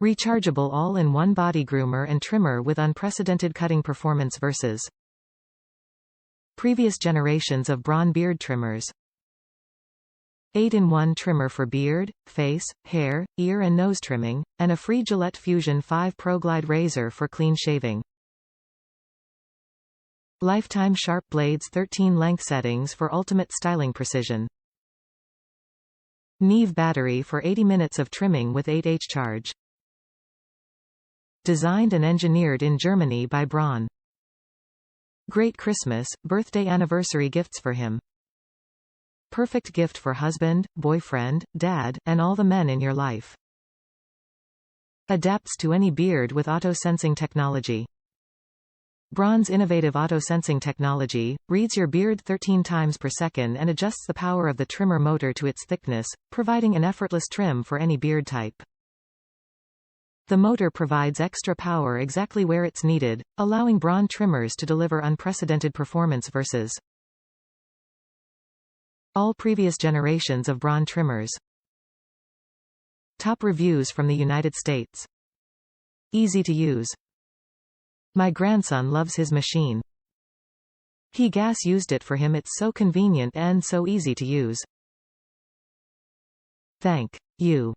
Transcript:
Rechargeable all-in-one body groomer and trimmer with unprecedented cutting performance versus previous generations of Braun beard trimmers. 8-in-1 trimmer for beard, face, hair, ear and nose trimming, and a free Gillette Fusion5 ProGlide razor for clean shaving. Lifetime sharp blades, 13 length settings for ultimate styling precision. NiMH battery for 80 minutes of trimming with 8H charge. Designed and engineered in Germany by Braun. Great Christmas, birthday anniversary gifts for him. Perfect gift for husband, boyfriend, dad, and all the men in your life. Adapts to any beard with AutoSensing technology. Braun's innovative AutoSensing technology reads your beard 13 times per second and adjusts the power of the trimmer motor to its thickness, providing an effortless trim for any beard type. The motor provides extra power exactly where it's needed, allowing Braun trimmers to deliver unprecedented performance versus all previous generations of Braun trimmers. Top reviews from the United States. Easy to use. My grandson loves his machine. He used it for him. It's so convenient and so easy to use. Thank you.